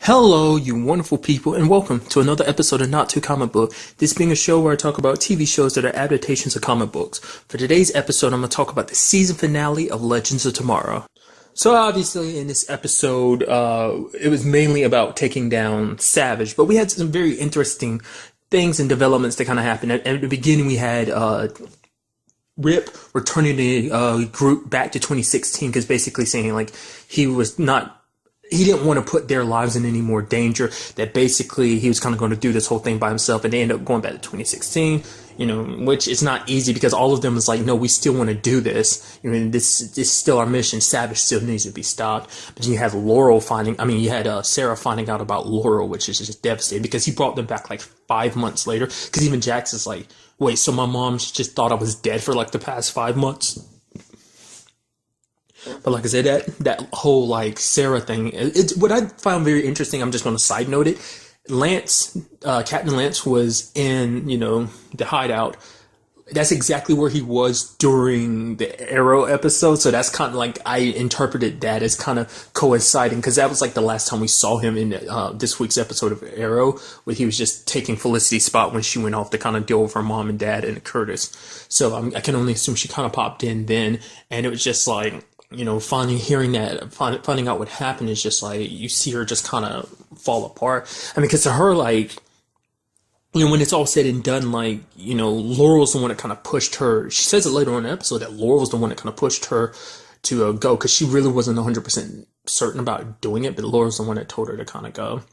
Hello, you wonderful people, and welcome to another episode of Not Too Comic Book. This being a show where I talk about TV shows that are adaptations of comic books. For today's episode, I'm going to talk about the season finale of Legends of Tomorrow. So obviously in this episode, it was mainly about taking down Savage, but we had some very interesting things and developments that kind of happened. At the beginning, we had Rip returning the group back to 2016 because basically saying like he didn't want to put their lives in any more danger, that basically he was kind of going to do this whole thing by himself, and they ended up going back to 2016, which is not easy because all of them is like, no, we still want to do this. This is still our mission. Savage still needs to be stopped. But then you had Sarah finding out about Laurel, which is just devastating because he brought them back like 5 months later. Because even Jax is like, wait, so my mom just thought I was dead for like the past 5 months? But like I said, that whole like Sarah thing, it's what I found very interesting. I'm just going to side note it. Captain Lance was in, the hideout. That's exactly where he was during the Arrow episode. So that's kind of like, I interpreted that as kind of coinciding because that was like the last time we saw him in this week's episode of Arrow, where he was just taking Felicity's spot when she went off to kind of deal with her mom and dad and Curtis. So I can only assume she kind of popped in then. And it was just like, finding out what happened is just like, you see her just kind of fall apart. I mean, because to her, like, when it's all said and done, like, Laurel's the one that kind of pushed her. She says it later on in the episode that Laurel's the one that kind of pushed her to go because she really wasn't 100% certain about doing it, but Laurel's the one that told her to kind of go.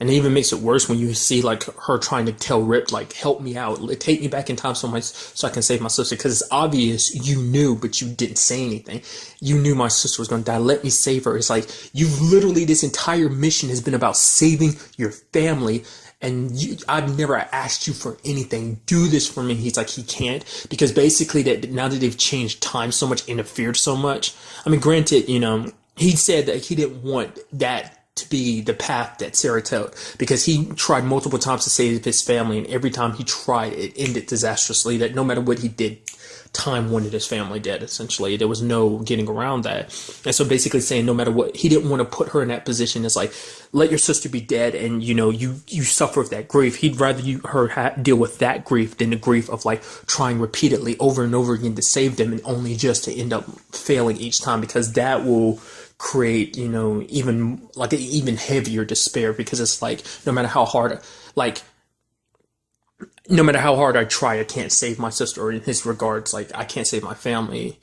And it even makes it worse when you see like her trying to tell Rip, like, help me out, take me back in time so I can save my sister. Because it's obvious you knew, but you didn't say anything. You knew my sister was going to die. Let me save her. It's like, you've literally, this entire mission has been about saving your family. And I've never asked you for anything. Do this for me. He's like, he can't. Because basically that now that they've changed time so much, interfered so much. I mean, granted, he said that he didn't want that to be the path that Sarah took because he tried multiple times to save his family, and every time he tried it ended disastrously. That no matter what he did, time wanted his family dead. Essentially, there was no getting around that. And so basically saying no matter what, he didn't want to put her in that position. It's like, let your sister be dead and you suffer with that grief. He'd rather her deal with that grief than the grief of like trying repeatedly over and over again to save them and only just to end up failing each time, because that will create, even like an even heavier despair, because it's like, no matter how hard I try, I can't save my sister, or in his regards, like, I can't save my family,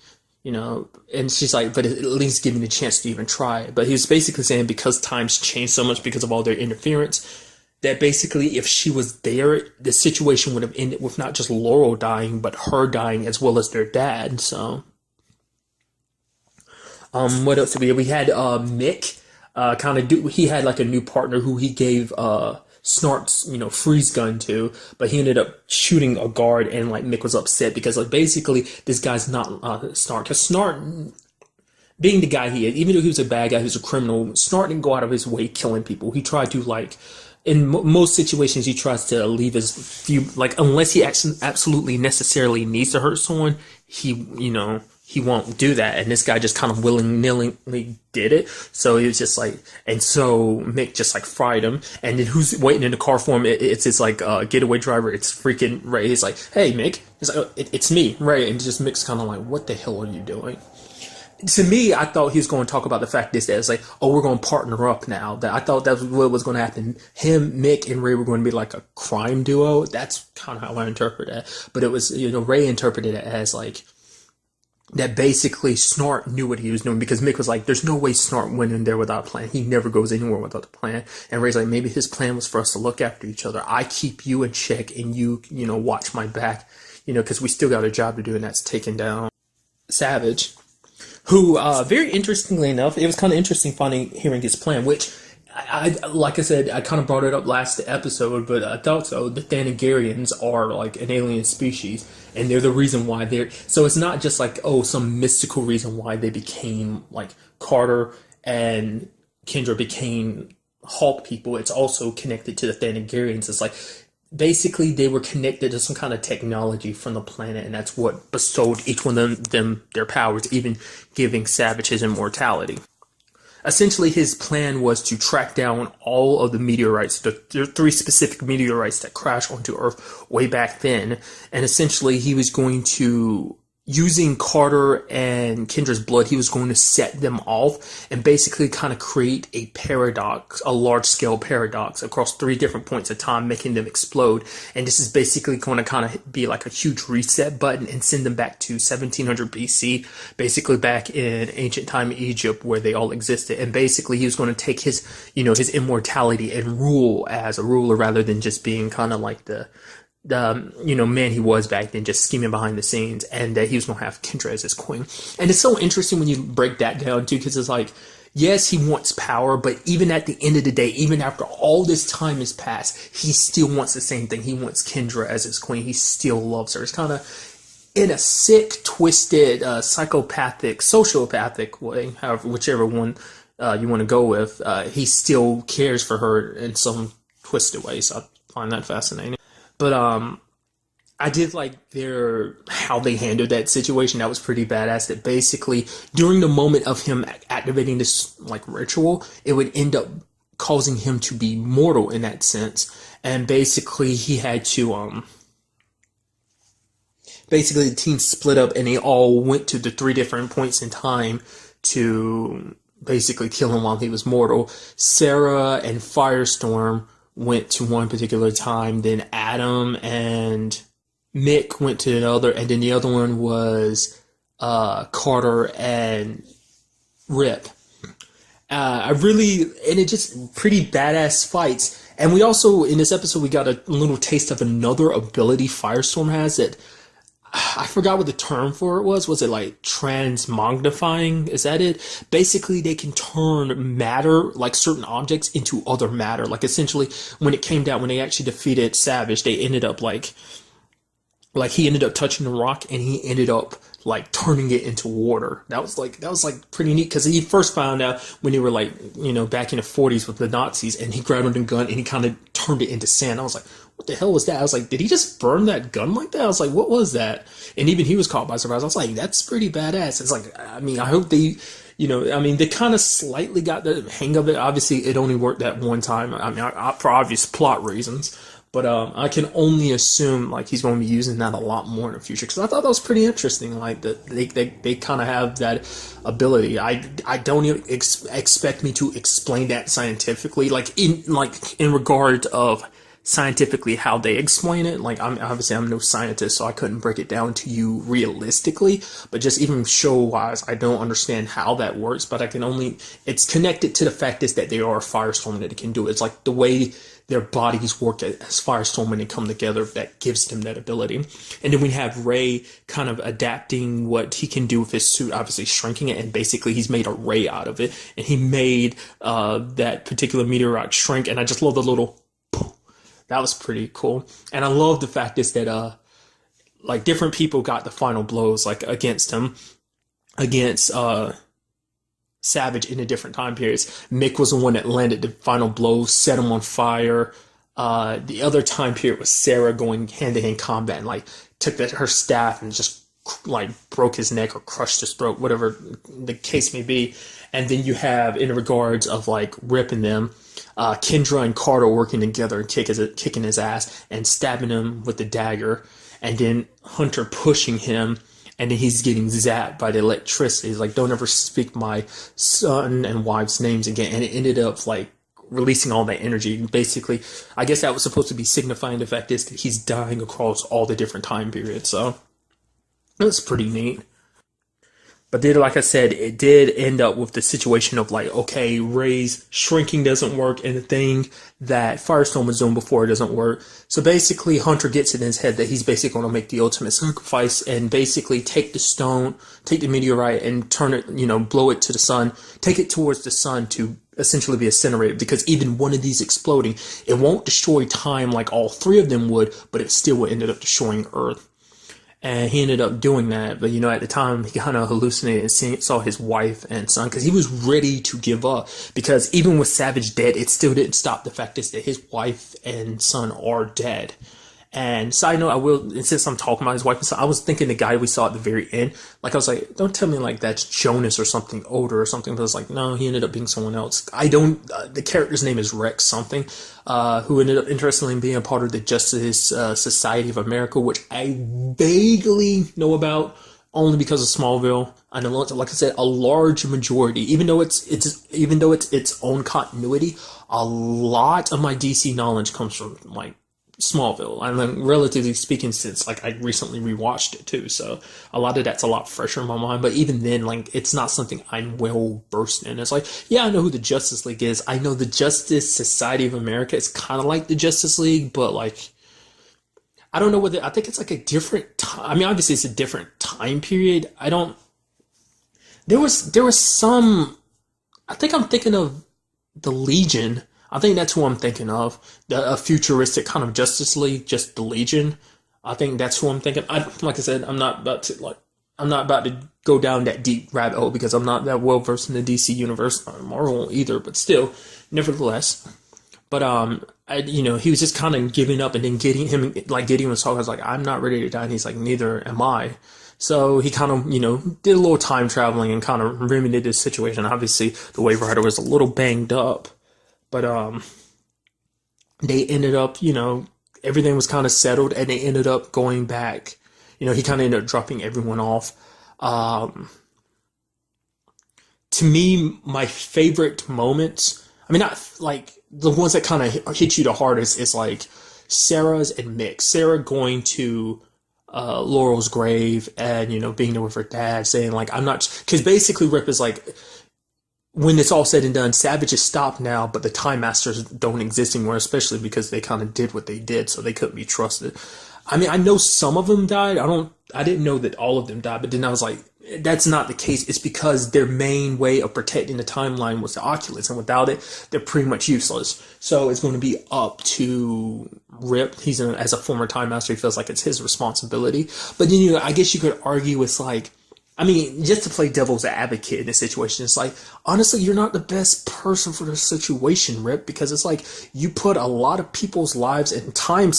and she's like, but at least give me the chance to even try. But he was basically saying because times changed so much because of all their interference, that basically if she was there, the situation would have ended with not just Laurel dying, but her dying as well as their dad. So what else did we have? We had Mick he had like a new partner who he gave Snart's freeze gun to, but he ended up shooting a guard, and like Mick was upset because like basically this guy's not Snart, because Snart, being the guy he is, even though he was a bad guy, he was a criminal, Snart didn't go out of his way killing people. He tried to, like, in most situations, he tries to leave his few, like, unless he absolutely necessarily needs to hurt someone, he won't do that. And this guy just kind of willingly did it. So he was just like, and so Mick just like fried him. And then who's waiting in the car for him? It's his like getaway driver. It's freaking Ray. He's like, hey, Mick. He's like, it's me, Ray. And just Mick's kind of like, what the hell are you doing? To me, I thought he was going to talk about the fact that it's like, oh, we're going to partner up now. That I thought that was what was going to happen. Him, Mick, and Ray were going to be like a crime duo. That's kind of how I interpret that. But it was, Ray interpreted it as like, that basically Snart knew what he was doing, because Mick was like, there's no way Snart went in there without a plan. He never goes anywhere without a plan. And Ray's like, maybe his plan was for us to look after each other. I keep you in check and you watch my back, because we still got a job to do, and that's taking down Savage, who, very interestingly enough, it was kind of interesting hearing his plan, which I like I said, I kind of brought it up last episode, but I thought so. The Thanagarians are like an alien species, and they're the reason why so it's not just like, oh, some mystical reason why they became, like, Carter and Kendra became Hulk people. It's also connected to the Thanagarians. It's like, basically they were connected to some kind of technology from the planet, and that's what bestowed each one of them their powers, even giving Savage his immortality. essentially his plan was to track down all of the meteorites, the three specific meteorites that crashed onto Earth way back then. And essentially he was going to, using Carter and Kendra's blood, he was going to set them off and basically kind of create a paradox, a large-scale paradox across three different points of time, making them explode. And this is basically going to kind of be like a huge reset button and send them back to 1700 BC, basically back in ancient time Egypt where they all existed. And basically he was going to take his, his immortality and rule as a ruler rather than just being kind of like the man he was back then, just scheming behind the scenes, and that he was going to have Kendra as his queen. And it's so interesting when you break that down too, because it's like, yes, he wants power, but even at the end of the day, even after all this time has passed, he still wants the same thing. He wants Kendra as his queen. He still loves her. It's kind of in a sick, twisted, psychopathic, sociopathic way, however, whichever one you want to go with. He still cares for her in some twisted way, so I find that fascinating. But I did like how they handled that situation. That was pretty badass. That basically during the moment of him activating this like ritual, it would end up causing him to be mortal in that sense. And basically he had to basically the team split up and they all went to the three different points in time to basically kill him while he was mortal. Sarah and Firestorm went to one particular time, then Adam and Mick went to another, and then the other one was Carter and Rip. And it just pretty badass fights. And we also, in this episode, we got a little taste of another ability Firestorm has that, I forgot what the term for it was. Was it like transmagnifying? Is that it? Basically, they can turn matter, like certain objects, into other matter. Like essentially, when it came down, when they actually defeated Savage, they ended up like he ended up touching the rock and he ended up like turning it into water. That was like pretty neat because he first found out when they were like, back in the 40s with the Nazis, and he grabbed a gun and he kind of turned it into sand. I was like, what the hell was that? I was like, did he just burn that gun like that? I was like, what was that? And even he was caught by surprise. I was like, that's pretty badass. It's like, I mean, I hope they, they kind of slightly got the hang of it. Obviously, it only worked that one time. I mean, for obvious plot reasons. But I can only assume like he's going to be using that a lot more in the future, because I thought that was pretty interesting. Like that they kind of have that ability. I don't even expect me to explain that scientifically, like in regard of scientifically how they explain it. Like I'm no scientist, so I couldn't break it down to you realistically. But just even show wise, I don't understand how that works. But it's connected to the fact is that they are a firestorm, that it can do it. It's like the way their bodies work as firestorm when they come together, that gives them that ability. And then we have Ray kind of adapting what he can do with his suit, obviously shrinking it, and basically he's made a ray out of it, and he made that particular meteorite shrink. And I just love the little poof. That was pretty cool. And I love the fact is that like different people got the final blows, like against him, against Savage in the different time periods. Mick was the one that landed the final blow, set him on fire. The other time period was Sarah going hand-to-hand combat and like took her staff and just like broke his neck or crushed his throat, whatever the case may be. And then you have, in regards of like ripping them, Kendra and Carter working together and kicking his ass and stabbing him with the dagger, and then Hunter pushing him. And then he's getting zapped by the electricity. He's like, don't ever speak my son and wife's names again. And it ended up like releasing all that energy. Basically, I guess that was supposed to be signifying the fact is that he's dying across all the different time periods. So it was pretty neat. But then, like I said, it did end up with the situation of like, okay, Ray's shrinking doesn't work, and the thing that Firestorm was doing before doesn't work. So basically, Hunter gets it in his head that he's basically going to make the ultimate sacrifice and basically take the stone, take the meteorite, and turn it, blow it to the sun, take it towards the sun to essentially be incinerated. Because even one of these exploding, it won't destroy time like all three of them would, but it still would end up destroying Earth. And he ended up doing that. But, at the time, he kind of hallucinated and saw his wife and son, because he was ready to give up. Because even with Savage dead, it still didn't stop the fact that his wife and son are dead. And side note, I will, and since I'm talking about his wife and son, I was thinking the guy we saw at the very end, like I was like, don't tell me like that's Jonas or something older or something. But it's like, no, he ended up being someone else. I don't, the character's name is Rex something, who ended up interestingly being a part of the Justice Society of America, which I vaguely know about only because of Smallville. I know, like I said, a large majority, even though it's its own continuity, a lot of my DC knowledge comes from like Smallville. I mean, relatively speaking, since like I recently rewatched it too, so a lot of that's a lot fresher in my mind. But even then, like it's not something I'm well versed in. It's like, yeah, I know who the Justice League is. I know the Justice Society of America. It's kind of like the Justice League, but like I don't know whether I think it's like a different time. I mean, obviously it's a different time period. I don't. There was some. I think I'm thinking of the Legion. I think that's who I'm thinking of. A futuristic kind of Justice League, just the Legion. I think that's who I'm thinking. Like I said, I'm not about to go down that deep rabbit hole because I'm not that well versed in the DC universe, or Marvel either. But still, nevertheless. But he was just kind of giving up, and then Gideon was talking. I was like, I'm not ready to die, and he's like, neither am I. So he kind of, did a little time traveling and kind of remedied this situation. Obviously, the Wave Rider was a little banged up. But they ended up, everything was kind of settled, and they ended up going back. He kind of ended up dropping everyone off. To me, my favorite moments, I mean, not like the ones that kind of hit you the hardest is like Sarah's and Mick. Sarah going to Laurel's grave and, being there with her dad saying like, I'm not, because basically Rip is like, when it's all said and done, Savage is stopped now, but the Time Masters don't exist anymore, especially because they kind of did what they did, so they couldn't be trusted. I mean, I know some of them died. I didn't know that all of them died, but then I was like, that's not the case. It's because their main way of protecting the timeline was the Oculus, and without it, they're pretty much useless. So it's going to be up to Rip. As a former Time Master, he feels like it's his responsibility. But then, I guess you could argue it's like, I mean, just to play devil's advocate in this situation, it's like, honestly, you're not the best person for the situation, Rip, because it's like you put a lot of people's lives and time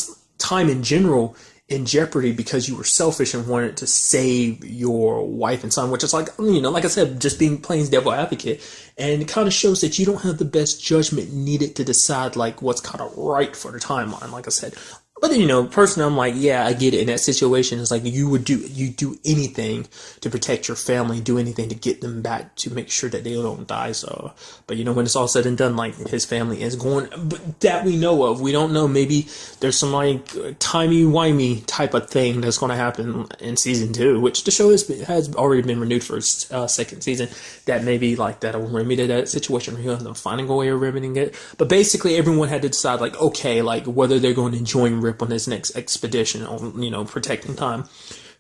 in general in jeopardy because you were selfish and wanted to save your wife and son, which is like, like I said, just playing devil's advocate. And it kind of shows that you don't have the best judgment needed to decide like what's kind of right for the timeline, like I said. But then, personally, I'm like, yeah, I get it. In that situation, it's like you do anything to protect your family, do anything to get them back to make sure that they don't die. So, but when it's all said and done, like his family is going, but that we know of. We don't know. Maybe there's some like timey-wimey type of thing that's going to happen in season 2, which the show has already been renewed for its second season. That maybe like that'll remedy that situation. He'll end up finding a way of remedying it. But basically, everyone had to decide like, okay, like whether they're going to join Rip on this next expedition on, protecting time.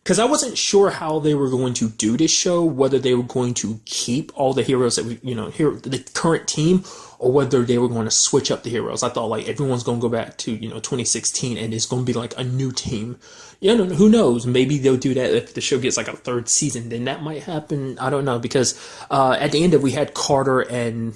Because I wasn't sure how they were going to do this show, whether they were going to keep all the heroes that the current team, or whether they were going to switch up the heroes. I thought like everyone's going to go back to, 2016 and it's going to be like a new team. Who knows? Maybe they'll do that if the show gets like a third season, then that might happen. I don't know, because at the end we had Carter and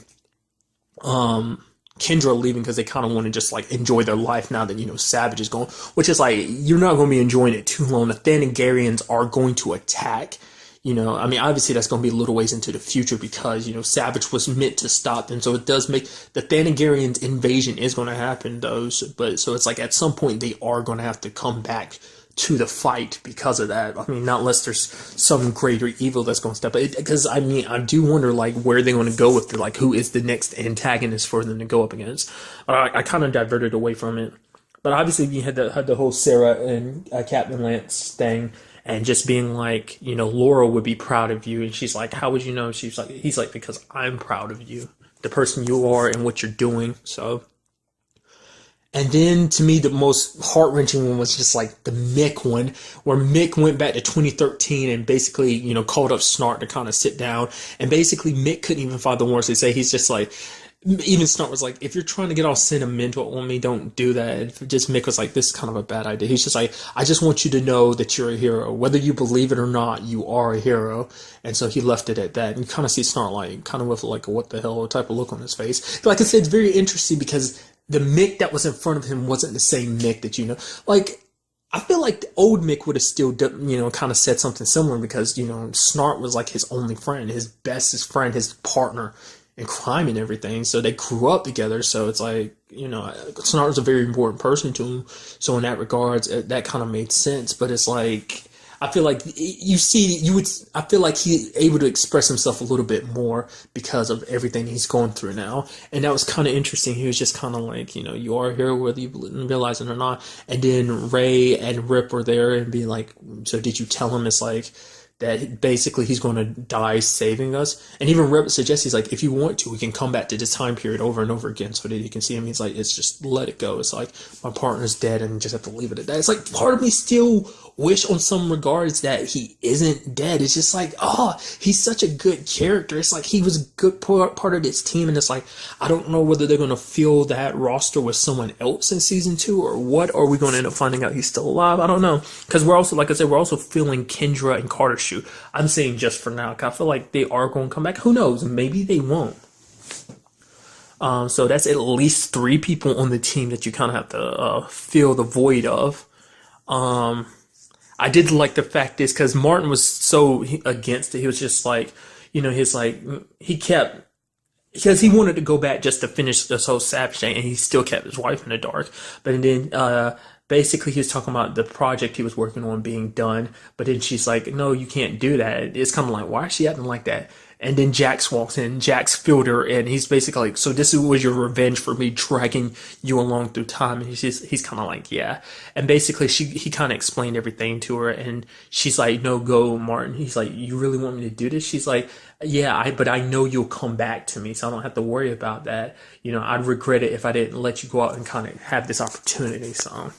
Kendra leaving because they kind of want to just like enjoy their life now that Savage is gone, which is like you're not going to be enjoying it too long. The Thanagarians are going to attack. I mean, obviously that's going to be a little ways into the future because Savage was meant to stop them, so it does make the Thanagarians invasion is going to happen though. But so it's like at some point they are going to have to come back to the fight because of that. I mean, not unless there's some greater evil that's going to step up. Because I mean, I do wonder like where they're going to go with it. Like, who is the next antagonist for them to go up against? I kind of diverted away from it, but obviously you had the whole Sarah and Captain Lance thing, and just being like, Laura would be proud of you, and she's like, how would you know? He's like, because I'm proud of you, the person you are and what you're doing. So. And then, to me, the most heart-wrenching one was just like the Mick one, where Mick went back to 2013 and basically, called up Snart to kind of sit down. And basically, Mick couldn't even find the words to say. He's just like, even Snart was like, if you're trying to get all sentimental on me, don't do that. And just Mick was like, this is kind of a bad idea. He's just like, I just want you to know that you're a hero. Whether you believe it or not, you are a hero. And so he left it at that. And you kind of see Snart like, kind of with like a what the hell type of look on his face. Like I said, it's very interesting because the Mick that was in front of him wasn't the same Mick that Like, I feel like the old Mick would have still, kind of said something similar because, Snart was like his only friend, his bestest friend, his partner in crime and everything. So they grew up together. So it's like, Snart was a very important person to him. So in that regards, that kind of made sense. But it's like, I feel like I feel like he's able to express himself a little bit more because of everything he's going through now. And that was kind of interesting. He was just kind of like, you are here whether you realize it or not. And then Ray and Rip were there and being like, so did you tell him it's like, that basically he's going to die saving us. And even Rip suggests, he's like, if you want to, we can come back to this time period over and over again so that you can see him. He's like, it's just let it go. It's like, my partner's dead and just have to leave it at that. It's like, part of me still wish on some regards that he isn't dead. It's just like, he's such a good character. It's like, he was a good part of this team. And it's like, I don't know whether they're going to fill that roster with someone else in season 2 or what. Or are we going to end up finding out he's still alive? I don't know. Because we're also, like I said, we're also filling Kendra and Carter's shoe. I'm saying just for now. I feel like they are going to come back. Who knows? Maybe they won't. So that's at least 3 people on the team that you kind of have to fill the void of. I did like the fact is because Martin was so against it. He was just like, he kept, because he wanted to go back just to finish this whole Savage thing, and he still kept his wife in the dark. But then, basically, he was talking about the project he was working on being done. But then she's like, no, you can't do that. It's kind of like, why is she acting like that? And then Jax walks in, Jax filled her, and he's basically like, so this was your revenge for me dragging you along through time. And he's kind of like, yeah. And basically he kind of explained everything to her, and she's like, no, go, Martin. He's like, you really want me to do this? She's like, yeah, but I know you'll come back to me, so I don't have to worry about that. I'd regret it if I didn't let you go out and kind of have this opportunity. So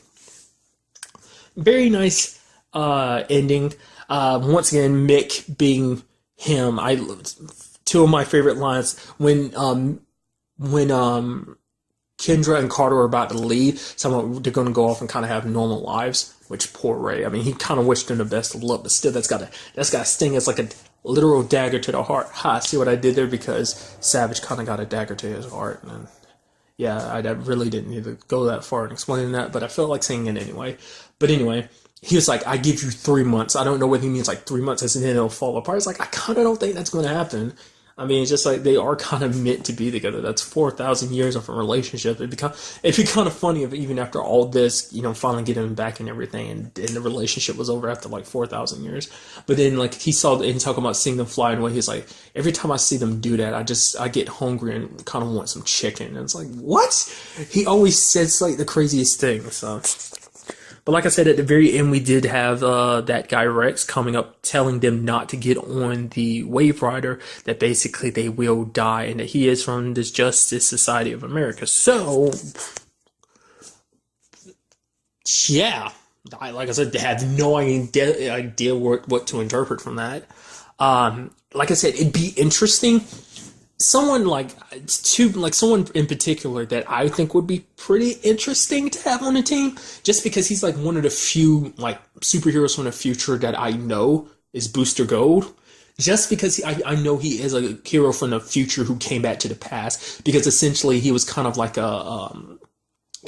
very nice ending. Once again, Mick being him. Two of my favorite lines when Kendra and Carter are about to leave, they're going to go off and kind of have normal lives. Which poor Ray. I mean, he kind of wished them the best of luck, but still, that's got to sting. It's like a literal dagger to the heart. See what I did there? Because Savage kind of got a dagger to his heart, and yeah, I really didn't need to go that far in explaining that, but I felt like saying it anyway. But anyway, he was like, I give you 3 months. I don't know whether he means like 3 months and then it'll fall apart. It's like, I kind of don't think that's going to happen. I mean, it's just like they are kind of meant to be together. That's 4,000 years of a relationship. It'd be kind of funny if even after all this, finally getting him back and everything, and the relationship was over after like 4,000 years. But then like he saw and talking about seeing them flying away, he's like, every time I see them do that, I get hungry and kind of want some chicken. And it's like, what? He always says like the craziest things. So. But like I said, at the very end, we did have that guy Rex coming up telling them not to get on the Wave Rider, that basically they will die, and that he is from the Justice Society of America. So, yeah. Like I said, I have no idea what to interpret from that. Like I said, it'd be interesting. Someone someone in particular that I think would be pretty interesting to have on the team, just because he's like one of the few like superheroes from the future that I know is Booster Gold. Just because I know he is a hero from the future who came back to the past, because essentially he was kind of like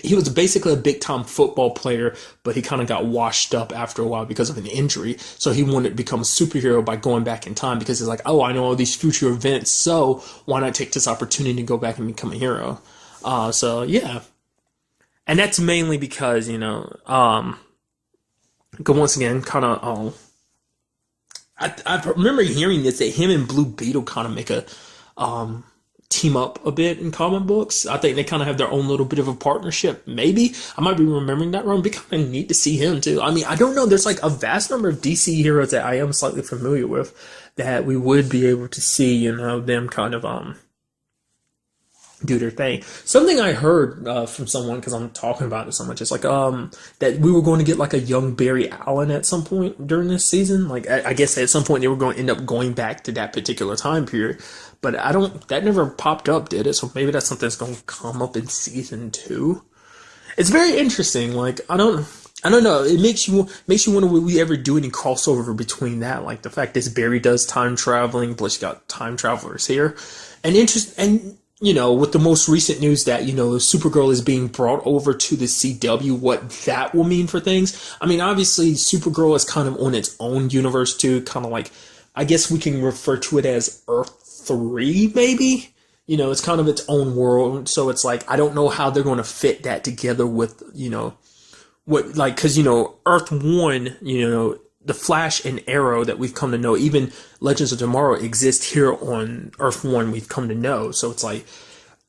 he was basically a big-time football player, but he kind of got washed up after a while because of an injury. So he wanted to become a superhero by going back in time, because he's like, oh, I know all these future events, so why not take this opportunity to go back and become a hero? So, yeah. And that's mainly because, once again, kind of, I remember hearing this, that him and Blue Beetle kind of make a, team up a bit in comic books. I think they kind of have their own little bit of a partnership. Maybe I might be remembering that wrong. It'd be kind of neat to see him too. I mean, I don't know. There's like a vast number of DC heroes that I am slightly familiar with that we would be able to see, them kind of do their thing. Something I heard from someone, because I'm talking about it so much, it's like that we were going to get like a young Barry Allen at some point during this season. Like I guess at some point they were going to end up going back to that particular time period. But that never popped up, did it? So maybe that's something that's going to come up in season 2. It's very interesting. Like, I don't know. It makes you wonder, will we ever do any crossover between that? Like the fact that Barry does time traveling, plus you got time travelers here. And with the most recent news that, Supergirl is being brought over to the CW, what that will mean for things. I mean, obviously, Supergirl is kind of on its own universe, too. Kind of like, I guess we can refer to it as Earth 3, maybe? It's kind of its own world. So it's like, I don't know how they're going to fit that together with, because, Earth 1, the Flash and Arrow that we've come to know, even Legends of Tomorrow exist here on Earth 1, we've come to know. So it's like,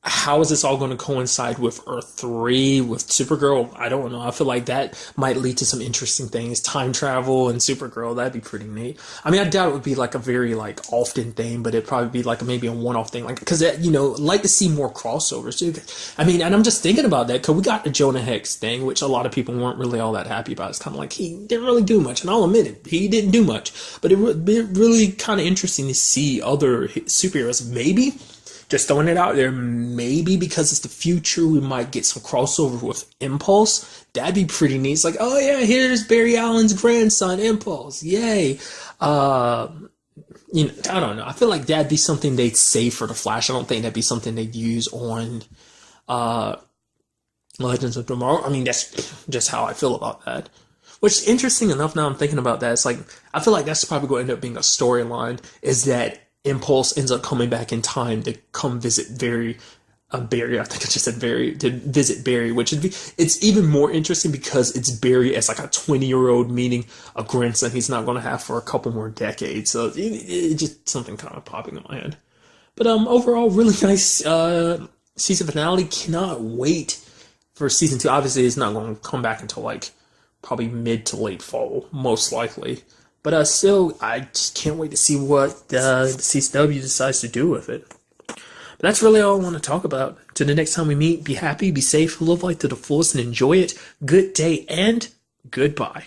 how is this all going to coincide with Earth 3, with Supergirl? I don't know. I feel like that might lead to some interesting things. Time travel and Supergirl, that'd be pretty neat. I mean, I doubt it would be like a very like often thing, but it'd probably be like maybe a one-off thing. Like, because, I'd like to see more crossovers too. I mean, and I'm just thinking about that because we got the Jonah Hex thing, which a lot of people weren't really all that happy about. It's kind of like he didn't really do much, and I'll admit it, he didn't do much. But it would be really kind of interesting to see other superheroes, maybe. Just throwing it out there, maybe because it's the future, we might get some crossover with Impulse. That'd be pretty neat. It's like, oh yeah, here's Barry Allen's grandson, Impulse. Yay. I don't know. I feel like that'd be something they'd save for the Flash. I don't think that'd be something they'd use on Legends of Tomorrow. I mean, that's just how I feel about that. Which, interesting enough, now I'm thinking about that, it's like, I feel like that's probably going to end up being a storyline, is that Impulse ends up coming back in time to come visit Barry. I think I just said Barry, to visit Barry, which would be, it's even more interesting because it's Barry as like a 20-year-old meeting a grandson he's not going to have for a couple more decades. So it's just something kind of popping in my head. But overall, really nice season finale. Cannot wait for season 2. Obviously, it's not going to come back until like probably mid to late fall, most likely. But still, I just can't wait to see what the CW decides to do with it. But that's really all I want to talk about. Till the next time we meet, be happy, be safe, live life to the fullest, and enjoy it. Good day and goodbye.